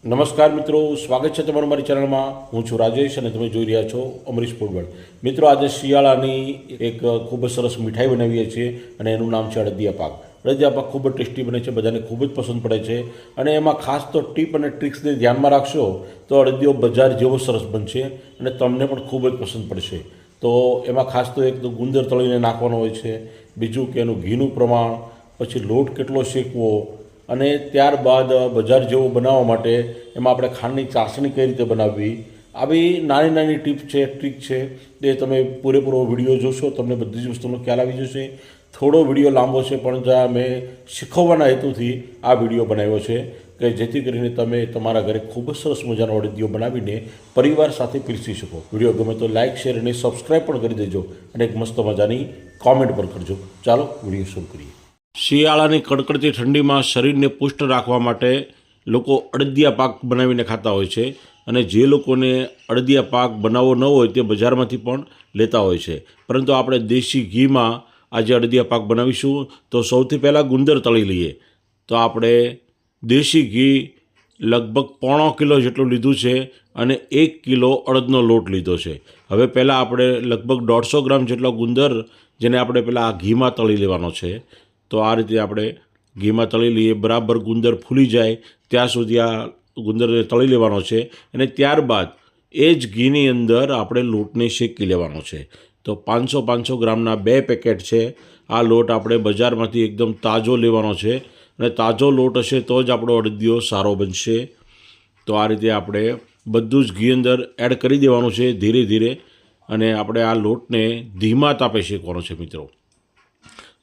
નમસ્કાર મિત્રો, સ્વાગત છે તમારું મારી ચેનલમાં. હું છું રાજેશ અને તમે જોઈ રહ્યા છો અમરીશ ફૂડવર્લ્ડ. મિત્રો, આજે શિયાળાની એક ખૂબ જ સરસ મીઠાઈ બનાવીએ છીએ અને એનું નામ છે અડદિયા પાક. અડદિયા પાક ખૂબ જ ટેસ્ટી બને છે, બધાને ખૂબ જ પસંદ પડે છે અને એમાં ખાસ તો ટીપ અને ટ્રિક્સને ધ્યાનમાં રાખશો તો અડદિયો બજાર જેવો સરસ બનશે અને તમને પણ ખૂબ જ પસંદ પડશે. તો એમાં ખાસ તો એક તો ગુંદર તળીને નાખવાનો હોય છે, બીજું કે એનું ઘીનું પ્રમાણ, પછી લોટ કેટલો શેકવો અને ત્યારબાદ બજાર જેવું બનાવવા માટે એમાં આપણે ખાંડની ચાસણી કઈ રીતે બનાવવી, આવી નાની નાની ટીપ છે, ટ્રીક છે. તે તમે પૂરેપૂરો વિડીયો જોશો તમને બધી જ વસ્તુનો ખ્યાલ આવી જશે. થોડો વિડીયો લાંબો છે પણ જ્યાં મેં શીખવવાના હેતુથી આ વિડીયો બનાવ્યો છે કે જેથી કરીને તમે તમારા ઘરે ખૂબ જ સરસ મજાનો અડદિયો બનાવીને પરિવાર સાથે પીરસી શકો. વિડીયો ગમે તો લાઇક, શેર અને સબસ્ક્રાઈબ પણ કરી દેજો અને એક મસ્ત મજાની કોમેન્ટ પણ કરજો. ચાલો વિડીયો શરૂ કરીએ. શિયાળાની કડકડતી ઠંડીમાં શરીરને પુષ્ટ રાખવા માટે લોકો અડદિયા પાક બનાવીને ખાતા હોય છે અને જે લોકોને અડદિયા પાક બનાવવો ન હોય તે બજારમાંથી પણ લેતા હોય છે. પરંતુ આપણે દેશી ઘીમાં આજે અડદિયા પાક બનાવીશું. તો સૌથી પહેલાં ગુંદર તળી લઈએ. તો આપણે દેશી ઘી લગભગ 1.5 કિલો જેટલું લીધું છે અને 1 કિલો અડદનો લોટ લીધો છે. હવે પહેલાં આપણે લગભગ 150 ગ્રામ જેટલો ગુંદર, જેને આપણે પહેલાં આ ઘીમાં તળી લેવાનો છે. તો આ રીતે આપણે ઘીમાં તળી લઈએ. બરાબર ગુંદર ફૂલી જાય ત્યાં સુધી આ ગુંદરને તળી લેવાનો છે અને ત્યારબાદ એ જ ઘીની અંદર આપણે લોટને શેકી લેવાનો છે. તો 500 ગ્રામના 2 પેકેટ છે. આ લોટ આપણે બજારમાંથી એકદમ તાજો લેવાનો છે અને તાજો લોટ હશે તો જ આપણો અડદિયો સારો બનશે. તો આ રીતે આપણે બધું જ ઘી અંદર એડ કરી દેવાનું છે ધીરે ધીરે અને આપણે આ લોટને ધીમા તાપે શેકવાનો છે. મિત્રો,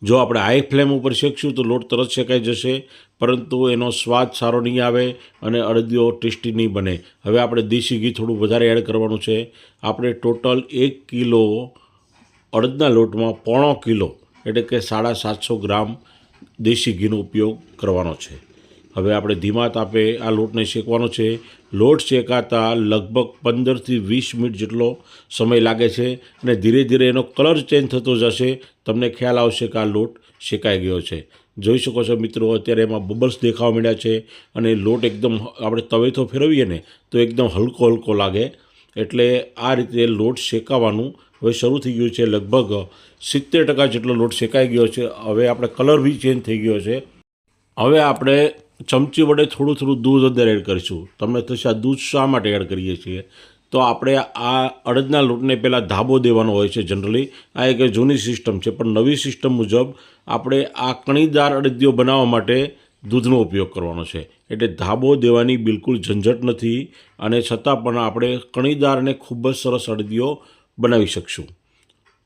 જો આપણે હાઈ ફ્લેમ ઉપર શેકશું તો લોટ તરત શેકાઈ જશે, પરંતુ એનો સ્વાદ સારો નહીં આવે અને અડદિયો ટેસ્ટી નહીં બને. હવે આપણે દેશી ઘી થોડું વધારે એડ કરવાનું છે. આપણે ટોટલ 1 કિલો અડદના લોટમાં 1.5 કિલો એટલે કે 750 ગ્રામ દેશી ઘીનો ઉપયોગ કરવાનો છે. હવે આપણે ધીમા તાપે આ લોટને શેકવાનો છે. લોટ શેકાતા લગભગ 15થી 20 મિનિટ જેટલો સમય લાગે છે અને ધીરે ધીરે એનો કલર ચેન્જ થતો જશે. તમને ખ્યાલ આવશે કે આ લોટ શેકાઈ ગયો છે. જોઈ શકો છો મિત્રો, અત્યારે એમાં બબલ્સ દેખાવા માંડ્યા છે અને લોટ એકદમ આપણે તવેથો ફેરવીએ ને તો એકદમ હલકો હલકો લાગે. એટલે આ રીતે લોટ શેકાવાનું હવે શરૂ થઈ ગયું છે. લગભગ 70% જેટલો લોટ શેકાઈ ગયો છે. હવે આપણે કલર બી ચેન્જ થઈ ગયો છે. હવે આપણે ચમચી વડે થોડું થોડું દૂધ અંદર એડ કરીશું. તમને થશે આ દૂધ શા માટે એડ કરીએ છીએ? તો આપણે આ અડદના લોટને પહેલાં ધાબો દેવાનો હોય છે. જનરલી આ એક જૂની સિસ્ટમ છે, પણ નવી સિસ્ટમ મુજબ આપણે આ કણીદાર અડદિયો બનાવવા માટે દૂધનો ઉપયોગ કરવાનો છે. એટલે ધાબો દેવાની બિલકુલ ઝંઝટ નથી અને છતાં પણ આપણે કણીદાર અને ખૂબ જ સરસ અડદિયો બનાવી શકશું.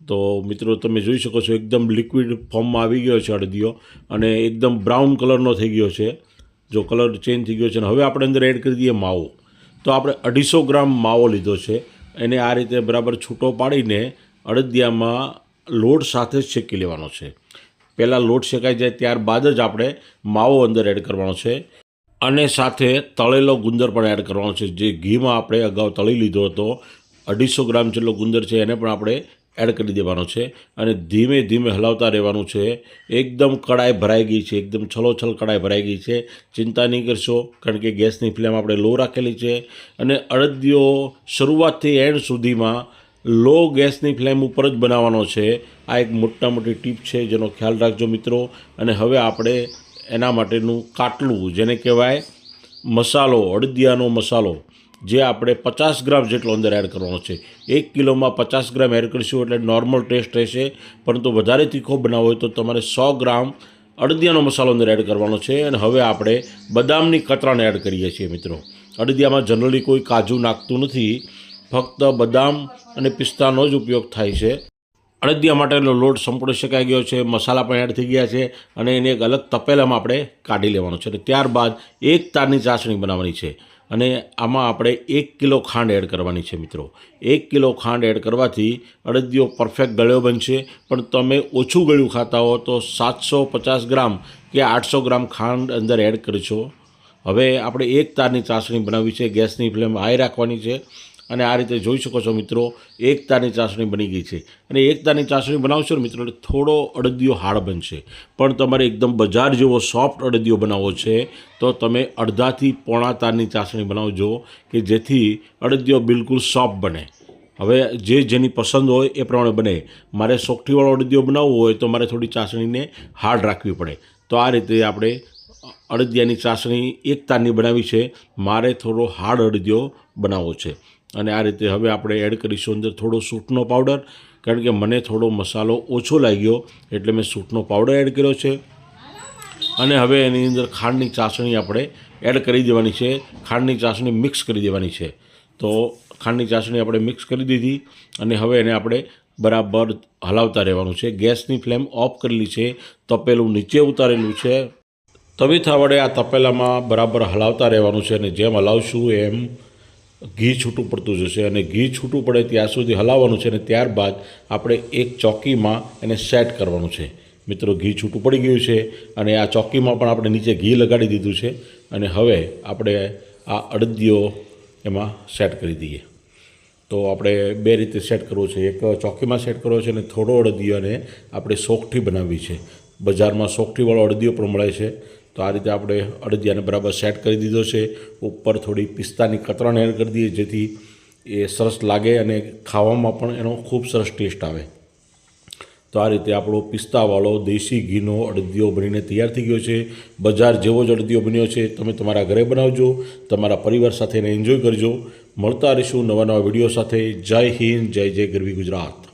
તો મિત્રો, તમે જોઈ શકો છો એકદમ લિક્વિડ ફોર્મમાં આવી ગયો છે અડદિયો અને એકદમ બ્રાઉન કલરનો થઈ ગયો છે. જો કલર ચેન્જ થઈ ગયો છે અને હવે આપણે અંદર એડ કરી દઈએ માવો. તો આપણે 250 ગ્રામ માવો લીધો છે. એને આ રીતે બરાબર છૂટો પાડીને અડદિયામાં લોટ સાથે જ શેકી લેવાનો છે. પહેલાં લોટ શેકાઈ જાય ત્યારબાદ જ આપણે માવો અંદર એડ કરવાનો છે અને સાથે તળેલો ગુંદર પણ એડ કરવાનો છે. જે ઘીમાં આપણે અગાઉ તળી લીધો હતો 250 ગ્રામ જેટલો ગુંદર છે એને પણ આપણે એડ કરી દેવાનો છે અને ધીમે ધીમે હલાવતા રહેવાનું છે. એકદમ કડાઈ ભરાઈ ગઈ છે, એકદમ છલોછલ કડાઈ ભરાઈ ગઈ છે. ચિંતા નહીં કરશો, કારણ કે ગેસની ફ્લેમ આપણે લો રાખેલી છે અને અડદિયો શરૂઆતથી એન્ડ સુધીમાં લો ગેસની ફ્લેમ ઉપર જ બનાવવાનો છે. આ એક મોટી ટીપ છે જેનો ખ્યાલ રાખજો મિત્રો. અને હવે આપણે એના માટેનું કાટલું, જેને કહેવાય મસાલો, અડદિયાનો મસાલો, જે આપણે 50 ગ્રામ જેટલો અંદર એડ કરવાનો છે. 1 કિલોમાં 50 ગ્રામ એડ કરીશું એટલે નોર્મલ ટેસ્ટ રહેશે. પરંતુ વધારે તીખો બનાવવો હોય તો તમારે 100 ગ્રામ અડદિયાનો મસાલો અંદર એડ કરવાનો છે. અને હવે આપણે બદામની કતરાને એડ કરીએ છીએ. મિત્રો, અડદિયામાં જનરલી કોઈ કાજુ નાખતું નથી, ફક્ત બદામ અને પિસ્તાનો જ ઉપયોગ થાય છે. અડદિયા માટેનો લોટ સંપૂર્ણ શેકાઈ ગયો છે, મસાલા પણ એડ થઈ ગયા છે અને એને એક અલગ તપેલામાં આપણે કાઢી લેવાનો છે. અને ત્યારબાદ એક તારની ચાસણી બનાવવાની છે અને આમાં આપણે 1 કિલો ખાંડ એડ કરવાની છે. મિત્રો, 1 કિલો ખાંડ એડ કરવાથી અડદિયો પરફેક્ટ ગળ્યો બનશે. પણ તમે ઓછું ગળ્યું ખાતા હો તો 750 ગ્રામ કે 800 ગ્રામ ખાંડ અંદર એડ કરશો. હવે આપણે એક તારની ચાસણી બનાવવી છે. ગેસની ફ્લેમ હાઈ રાખવાની છે અને આ રીતે જોઈ શકો છો મિત્રો, એકતાની ચાસણી બની ગઈ છે. અને એકતાની ચાસણી બનાવશો ને મિત્રો, એટલે થોડો અડદિયો હાર્ડ બનશે. પણ તમારે એકદમ બજાર જેવો સોફ્ટ અડદિયો બનાવવો છે તો તમે અડધાથી પોણા તારની ચાસણી બનાવજો, કે જેથી અડદિયો બિલકુલ સોફ્ટ બને. હવે જેની પસંદ હોય એ પ્રમાણે બને. મારે સોકઠીવાળો અડદિયો બનાવવો હોય તો મારે થોડી ચાસણીને હાર્ડ રાખવી પડે. તો આ રીતે આપણે અડદિયાની ચાસણી એક તારની બનાવી છે. મારે થોડો હાર્ડ અડદિયો બનાવવો છે. અને આ રીતે હવે આપણે એડ કરીશું અંદર થોડો સૂંઠનો પાવડર, કારણ કે મને થોડો મસાલો ઓછો લાગ્યો એટલે મેં સૂંઠનો પાવડર એડ કર્યો છે. અને હવે એની અંદર ખાંડની ચાસણી આપણે એડ કરી દેવાની છે. ખાંડની ચાસણી મિક્સ કરી દેવાની છે. તો ખાંડની ચાસણી આપણે મિક્સ કરી દીધી અને હવે એને આપણે બરાબર હલાવતા રહેવાનું છે. ગેસની ફ્લેમ ઓફ કરેલી છે, તપેલું નીચે ઉતારેલું છે. તવીથા વડે આ તપેલામાં બરાબર હલાવતા રહેવાનું છે. અને જેમ હલાવશું એમ ઘી છૂટું પડતું જશે, અને ઘી છૂટું પડે ત્યાં સુધી હલાવવાનું છે. અને ત્યારબાદ આપણે એક ચોકીમાં એને સેટ કરવાનું છે. મિત્રો, ઘી છૂટું પડી ગયું છે અને આ ચોકીમાં પણ આપણે નીચે ઘી લગાડી દીધું છે. અને હવે આપણે આ અડદિયો એમાં સેટ કરી દઈએ. તો આપણે બે રીતે સેટ કરવો છે. એક ચોકીમાં સેટ કરવો છે અને થોડો અડદિયોને આપણે સોકઠી બનાવવી છે. બજારમાં સોકઠીવાળો અડદિયો પણ મળે છે. તો આ રીતે આપણે અડદિયાને બરાબર સેટ કરી દીધો છે. ઉપર થોડી પિસ્તાની કતરણ એડ કરી દઈએ, જેથી એ સરસ લાગે અને ખાવામાં પણ એનો ખૂબ સરસ ટેસ્ટ આવે. તો આ રીતે આપણો પિસ્તાવાળો દેશી ઘીનો અડદિયો બનીને તૈયાર થઈ ગયો છે. બજાર જેવો જ અડદિયો બન્યો છે. તમે તમારા ઘરે બનાવજો, તમારા પરિવાર સાથે એને એન્જોય કરજો. મળતા રહીશું નવા નવા વિડીયો સાથે. જય હિન્દ, જય જય ગરવી ગુજરાત.